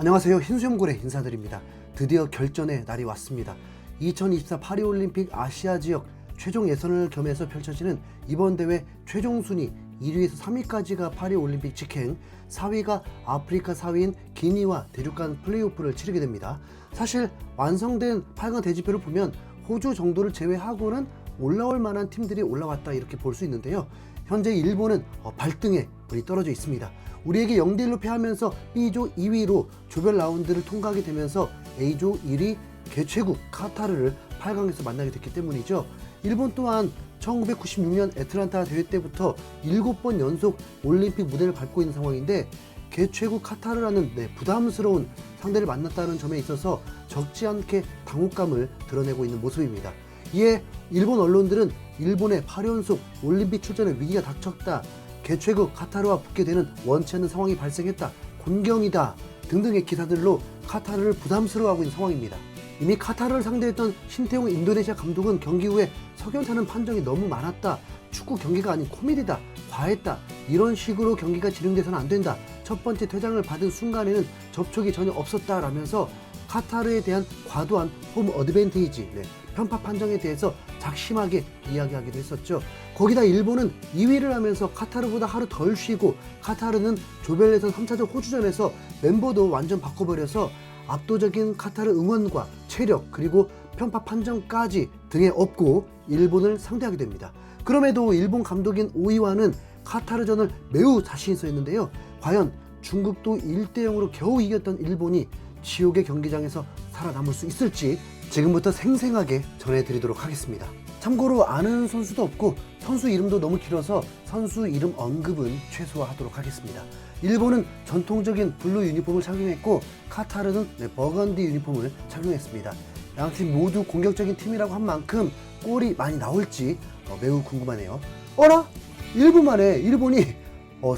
안녕하세요. 흰수염고래 인사드립니다. 드디어 결전의 날이 왔습니다. 2024 파리올림픽 아시아 지역 최종 예선을 겸해서 펼쳐지는 이번 대회 최종 순위 1위에서 3위까지가 파리올림픽 직행, 4위가 아프리카 4위인 기니와 대륙 간 플레이오프를 치르게 됩니다. 사실 완성된 8강 대지표를 보면 호주 정도를 제외하고는 올라올 만한 팀들이 올라왔다 이렇게 볼 수 있는데요. 현재 일본은 발등에 불이 떨어져 있습니다. 우리에게 0대1로 패하면서 B조 2위로 조별 라운드를 통과하게 되면서 A조 1위 개최국 카타르를 8강에서 만나게 됐기 때문이죠. 일본 또한 1996년 애틀란타 대회 때부터 7번 연속 올림픽 무대를 밟고 있는 상황인데 개최국 카타르라는 부담스러운 상대를 만났다는 점에 있어서 적지 않게 당혹감을 드러내고 있는 모습입니다. 이에 일본 언론들은 일본의 8연속 올림픽 출전에 위기가 닥쳤다, 개최국 카타르와 붙게 되는 원치 않는 상황이 발생했다, 곤경이다 등등의 기사들로 카타르를 부담스러워하고 있는 상황입니다. 이미 카타르를 상대했던 신태용 인도네시아 감독은 경기 후에 석연타는 판정이 너무 많았다, 축구 경기가 아닌 코미디다, 과했다, 이런 식으로 경기가 진행돼서는 안 된다, 첫 번째 퇴장을 받은 순간에는 접촉이 전혀 없었다 라면서 카타르에 대한 과도한 홈 어드밴티지, 편파 판정에 대해서 작심하게 이야기하기도 했었죠. 거기다 일본은 2위를 하면서 카타르보다 하루 덜 쉬고 카타르는 조별 예선 3차전 호주전에서 멤버도 완전 바꿔버려서 압도적인 카타르 응원과 체력 그리고 편파 판정까지 등에 업고 일본을 상대하게 됩니다. 그럼에도 일본 감독인 오이와는 카타르전을 매우 자신있어 했는데요. 과연 중국도 1대0으로 겨우 이겼던 일본이 지옥의 경기장에서 살아남을 수 있을지 지금부터 생생하게 전해드리도록 하겠습니다. 참고로 아는 선수도 없고 선수 이름도 너무 길어서 선수 이름 언급은 최소화하도록 하겠습니다. 일본은 전통적인 블루 유니폼을 착용했고 카타르는 버건디 유니폼을 착용했습니다. 양팀 모두 공격적인 팀이라고 한 만큼 골이 많이 나올지 매우 궁금하네요. 어라? 1분 만에 일본이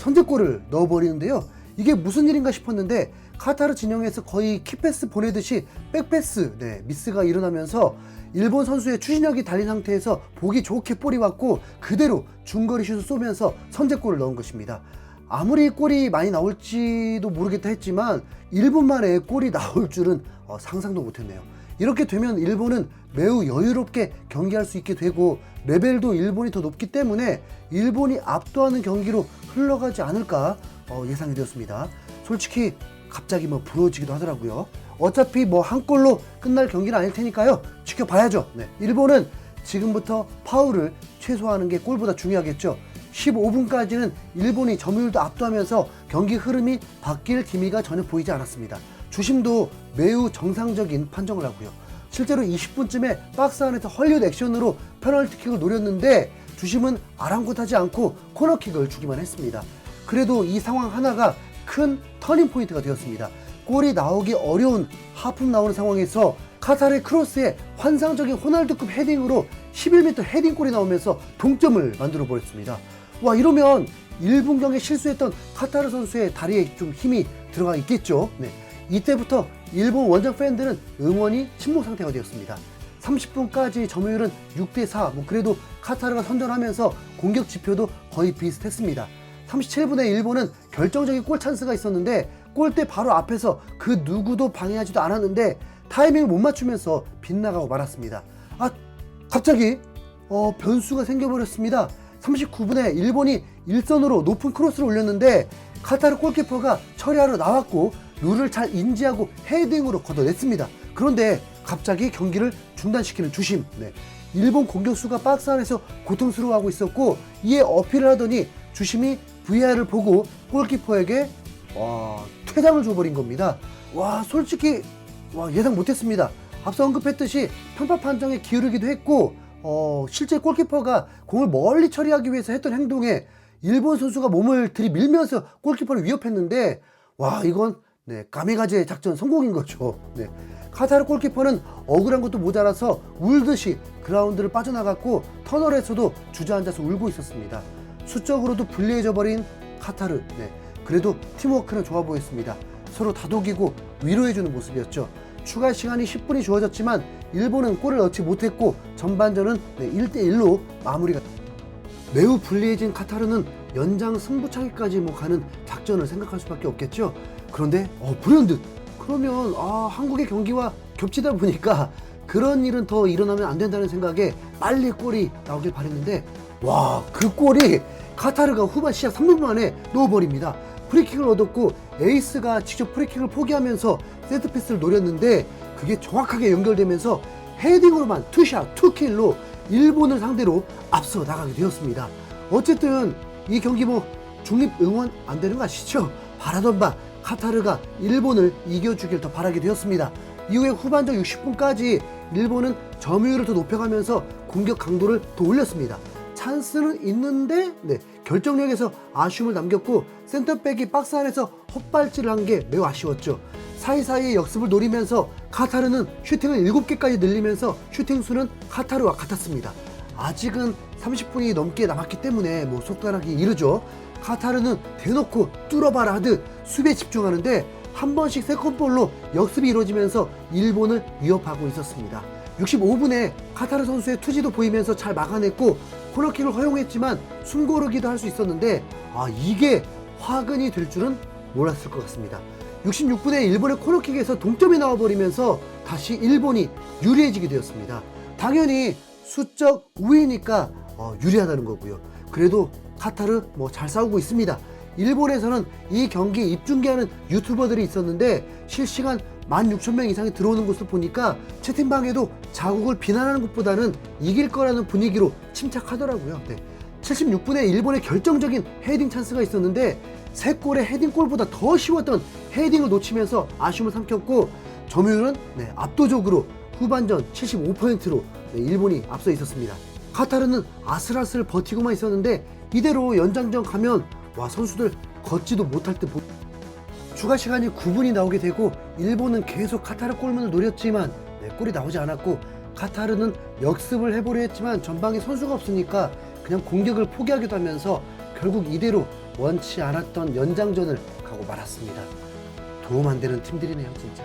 선제골을 넣어버리는데요. 이게 무슨 일인가 싶었는데 카타르 진영에서 거의 키패스 보내듯이 백패스 미스가 일어나면서 일본 선수의 추진력이 달린 상태에서 보기 좋게 볼이 왔고 그대로 중거리 슛을 쏘면서 선제골을 넣은 것입니다. 아무리 골이 많이 나올지도 모르겠다 했지만 1분 만에 골이 나올 줄은 상상도 못했네요. 이렇게 되면 일본은 매우 여유롭게 경기할 수 있게 되고 레벨도 일본이 더 높기 때문에 일본이 압도하는 경기로 흘러가지 않을까 예상이 되었습니다. 솔직히 갑자기 부러워지기도 하더라고요. 어차피 한 골로 끝날 경기는 아닐 테니까요. 지켜봐야죠. 일본은 지금부터 파울을 최소화하는 게 골보다 중요하겠죠. 15분까지는 일본이 점유율도 압도하면서 경기 흐름이 바뀔 기미가 전혀 보이지 않았습니다. 주심도 매우 정상적인 판정을 하고요. 실제로 20분쯤에 박스 안에서 헐리우드 액션으로 페널티킥을 노렸는데 주심은 아랑곳하지 않고 코너킥을 주기만 했습니다. 그래도 이 상황 하나가 큰 터닝 포인트가 되었습니다. 골이 나오기 어려운 하품 나오는 상황에서 카타르의 크로스에 환상적인 호날두급 헤딩으로 11m 헤딩골이 나오면서 동점을 만들어 버렸습니다. 와, 이러면 1분경에 실수했던 카타르 선수의 다리에 좀 힘이 들어가 있겠죠. 이때부터 일본 원정 팬들은 응원이 침묵 상태가 되었습니다. 30분까지 점유율은 6대4, 그래도 카타르가 선전하면서 공격 지표도 거의 비슷했습니다. 37분에 일본은 결정적인 골 찬스가 있었는데 골대 바로 앞에서 그 누구도 방해하지도 않았는데 타이밍을 못 맞추면서 빗나가고 말았습니다. 갑자기 변수가 생겨버렸습니다. 39분에 일본이 일선으로 높은 크로스를 올렸는데 카타르 골키퍼가 처리하러 나왔고 룰을 잘 인지하고 헤딩으로 걷어냈습니다. 그런데 갑자기 경기를 중단시키는 주심. 일본 공격수가 박스 안에서 고통스러워하고 있었고 이에 어필을 하더니 주심이 VAR을 보고 골키퍼에게 퇴장을 줘버린 겁니다. 솔직히 예상 못했습니다. 앞서 언급했듯이 편파 판정에 기울이기도 했고 실제 골키퍼가 공을 멀리 처리하기 위해서 했던 행동에 일본 선수가 몸을 들이밀면서 골키퍼를 위협했는데 이건 가메가제 작전 성공인 거죠. 카타르 골키퍼는 억울한 것도 모자라서 울듯이 그라운드를 빠져나갔고 터널에서도 주저앉아서 울고 있었습니다. 수적으로도 불리해져 버린 카타르. 그래도 팀워크는 좋아 보였습니다. 서로 다독이고 위로해주는 모습이었죠. 추가 시간이 10분이 주어졌지만 일본은 골을 넣지 못했고 전반전은 1대1로 마무리가. 매우 불리해진 카타르는 연장 승부차기까지 가는 작전을 생각할 수밖에 없겠죠. 그런데 불현듯 그러면 한국의 경기와 겹치다 보니까 그런 일은 더 일어나면 안 된다는 생각에 빨리 골이 나오길 바랬는데, 와, 그 골이 카타르가 후반 시작 3분 만에 넣어버립니다. 프리킥을 얻었고 에이스가 직접 프리킥을 포기하면서 세트피스를 노렸는데 그게 정확하게 연결되면서 헤딩으로만 투샷, 투킬로 일본을 상대로 앞서 나가게 되었습니다. 어쨌든 이 경기 중립 응원 안 되는 거 아시죠? 바라던 바 카타르가 일본을 이겨주길 더 바라게 되었습니다. 이후에 후반전 60분까지 일본은 점유율을 더 높여가면서 공격 강도를 더 올렸습니다. 찬스는 있는데 결정력에서 아쉬움을 남겼고 센터백이 박스 안에서 헛발질을 한 게 매우 아쉬웠죠. 사이사이의 역습을 노리면서 카타르는 슈팅을 7개까지 늘리면서 슈팅 수는 카타르와 같았습니다. 아직은 30분이 넘게 남았기 때문에 속단하기 이르죠. 카타르는 대놓고 뚫어봐라 하듯 수비에 집중하는데 한 번씩 세컨볼로 역습이 이루어지면서 일본을 위협하고 있었습니다. 65분에 카타르 선수의 투지도 보이면서 잘 막아냈고 코너킥을 허용했지만 숨고르기도 할 수 있었는데 이게 화근이 될 줄은 몰랐을 것 같습니다. 66분에 일본의 코너킥에서 동점이 나와버리면서 다시 일본이 유리해지게 되었습니다. 당연히 수적 우위니까 유리하다는 거고요. 그래도 카타르 잘 싸우고 있습니다. 일본에서는 이 경기 입중계하는 유튜버들이 있었는데 실시간 16,000명 이상이 들어오는 것을 보니까 채팅방에도 자국을 비난하는 것보다는 이길 거라는 분위기로 침착하더라고요. 76분에 일본의 결정적인 헤딩 찬스가 있었는데 3골의 헤딩골보다 더 쉬웠던 헤딩을 놓치면서 아쉬움을 삼켰고 점유율은 압도적으로 후반전 75%로 일본이 앞서 있었습니다. 카타르는 아슬아슬 버티고만 있었는데 이대로 연장전 가면 선수들 걷지도 못할 듯 추가 시간이 9분이 나오게 되고 일본은 계속 카타르 골문을 노렸지만 골이 나오지 않았고 카타르는 역습을 해보려 했지만 전방에 선수가 없으니까 그냥 공격을 포기하기도 하면서 결국 이대로 원치 않았던 연장전을 가고 말았습니다. 도움 안 되는 팀들이네요, 진짜.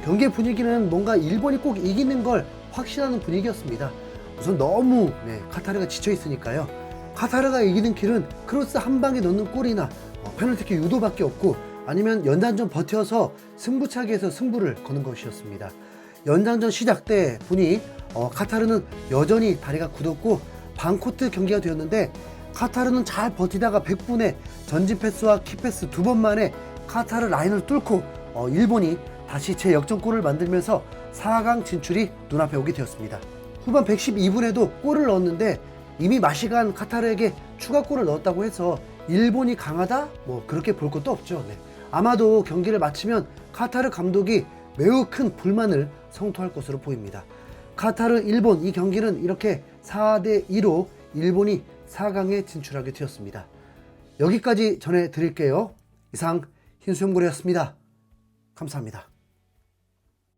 경기의 분위기는 뭔가 일본이 꼭 이기는 걸 확신하는 분위기였습니다. 우선 너무 카타르가 지쳐 있으니까요. 카타르가 이기는 길은 크로스 한 방에 넣는 골이나 페널티킥 유도밖에 없고 아니면 연장전 버텨서 승부차기에서 승부를 거는 것이었습니다. 연장전 시작 때 보니 카타르는 여전히 다리가 굳었고 반코트 경기가 되었는데 카타르는 잘 버티다가 100분에 전진 패스와 키패스 2번 만에 카타르 라인을 뚫고 일본이 다시 재역전골을 만들면서 4강 진출이 눈앞에 오게 되었습니다. 후반 112분에도 골을 넣었는데 이미 마시간 카타르에게 추가골을 넣었다고 해서 일본이 강하다? 그렇게 볼 것도 없죠. 아마도 경기를 마치면 카타르 감독이 매우 큰 불만을 성토할 것으로 보입니다. 카타르 일본 이 경기는 이렇게 4대2로 일본이 4강에 진출하게 되었습니다. 여기까지 전해드릴게요. 이상 흰수염고래였습니다. 감사합니다.